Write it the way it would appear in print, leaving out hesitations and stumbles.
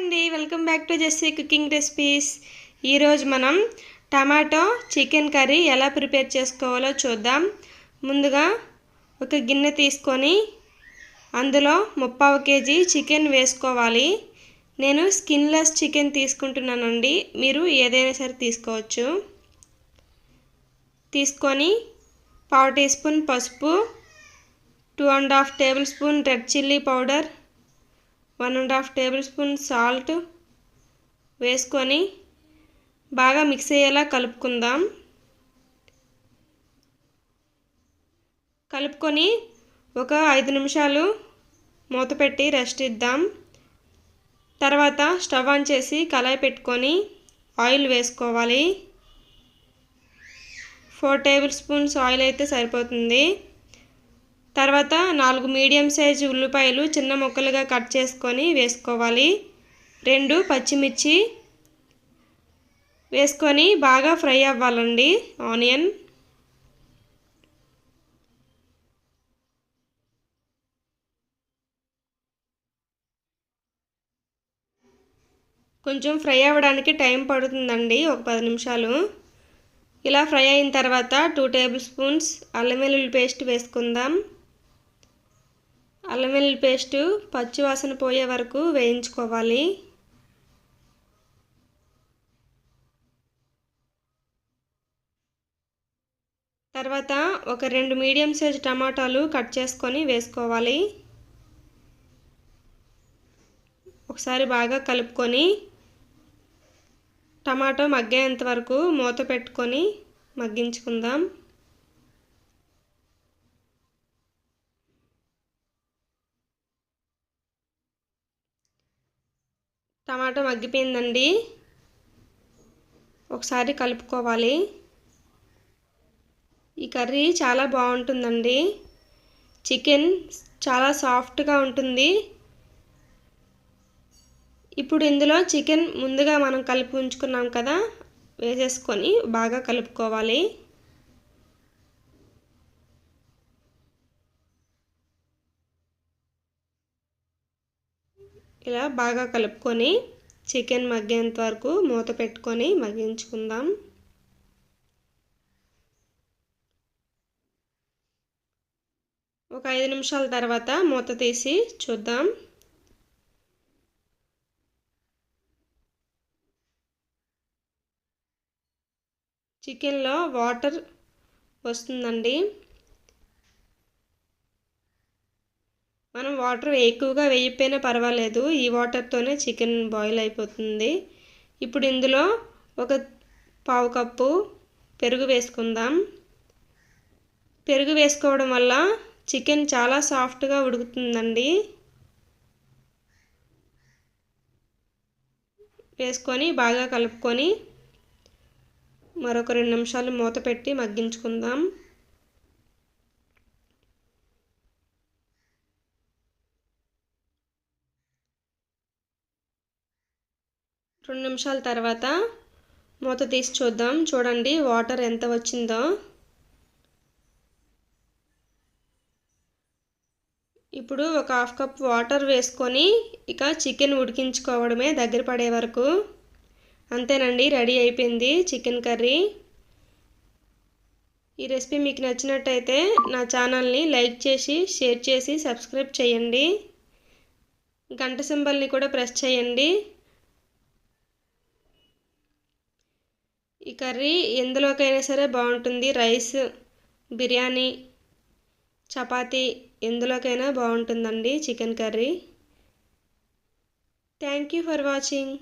అండి, welcome back to Jessie cooking recipes. ఈరోజు మనం టమాటో చికెన్ కర్రీ ఎలా ప్రిపేర్ చేసుకోవాలో చూద్దాం. ముందుగా ఒక గిన్నె తీసుకొని అందులో 3/4 kg చికెన్ వేసుకోవాలి. నేను స్కిన్లెస్ చికెన్ తీసుకుంటున్నానండి, మీరు ఏదైనా సరే తీసుకోవచ్చు. తీసుకొని 1/2 టీ స్పూన్ పసుపు, 2.5 table spoon red chilli powder, 1.5 table spoon salt వేసుకొని బాగా మిక్స్ అయ్యేలా కలుపుకుందాం. కలుపుకొని ఒక 5 నిమిషాలు మూత పెట్టి రెస్ట్ ఇద్దాం. తర్వాత స్టవ్ ఆన్ చేసి కళాయి పెట్టుకొని ఆయిల్ వేసుకోవాలి. 4 టేబుల్ స్పూన్స్ ఆయిల్ అయితే సరిపోతుంది. తర్వాత 4 మీడియం సైజు ఉల్లిపాయలు చిన్న ముక్కలుగా కట్ చేసుకొని వేసుకోవాలి. 2 పచ్చిమిర్చి వేసుకొని బాగా ఫ్రై అవ్వాలండి. ఆనియన్ కొంచెం ఫ్రై అవ్వడానికి టైం పడుతుందండి, ఒక 10 నిమిషాలు. ఇలా ఫ్రై అయిన తర్వాత 2 టేబుల్ స్పూన్స్ అల్లం వెల్లుల్లి పేస్ట్ వేసుకుందాం. అల్లం వెల్లుల్లి పేస్టు పచ్చి వాసన పోయే వరకు వేయించుకోవాలి. తర్వాత ఒక 2 మీడియం సైజ్ టమాటాలు కట్ చేసుకొని వేసుకోవాలి. ఒకసారి బాగా కలుపుకొని టమాటో మగ్గేంత వరకు మూత పెట్టుకొని మగ్గించుకుందాం. టమాటో మగ్గిపోయిందండి, ఒకసారి కలుపుకోవాలి. ఈ కర్రీ చాలా బాగుంటుందండి. చికెన్ చాలా సాఫ్ట్గా ఉంటుంది. ఇప్పుడు ఇందులో చికెన్ ముందుగా మనం కలిపి ఉంచుకున్నాం కదా, వేసేసుకొని బాగా కలుపుకోవాలి. ఇలా బాగా కలుపుకొని చికెన్ మగ్గేంత వరకు మూత పెట్టుకొని మగ్గించుకుందాం. ఒక 5 నిమిషాల తర్వాత మూత తీసి చూద్దాం. చికెన్లో వాటర్ వస్తుందండి. మనం వాటర్ ఎక్కువగా వేయకపోయినా పర్వాలేదు, ఈ వాటర్తోనే చికెన్ బాయిల్ అయిపోతుంది. ఇప్పుడు ఇందులో ఒక 1/2 కప్పు పెరుగు వేసుకుందాం. పెరుగు వేసుకోవడం వల్ల చికెన్ చాలా సాఫ్ట్గా ఉడుకుతుందండి. వేసుకొని బాగా కలుపుకొని మరొక 2 నిమిషాలు మూత పెట్టి మగ్గించుకుందాం. 2 నిమిషాల తర్వాత మూత తీసి చూద్దాం. చూడండి వాటర్ ఎంత వచ్చిందో. ఇప్పుడు ఒక 1/2 కప్ వాటర్ వేసుకొని ఇక చికెన్ ఉడికించుకోవడమే, దగ్గర పడే వరకు. అంతేనండి, రెడీ అయిపోయింది చికెన్ కర్రీ. ఈ రెసిపీ మీకు నచ్చినట్టయితే నా ఛానల్ని లైక్ చేసి, షేర్ చేసి, సబ్స్క్రైబ్ చేయండి. గంట సింబల్ని కూడా ప్రెస్ చేయండి. ఈ కర్రీ ఎందులోకైనా సరే బాగుంటుంది. రైస్, బిర్యానీ, చపాతీ ఎందులోకైనా బాగుంటుందండి chicken curry. Thank you for watching.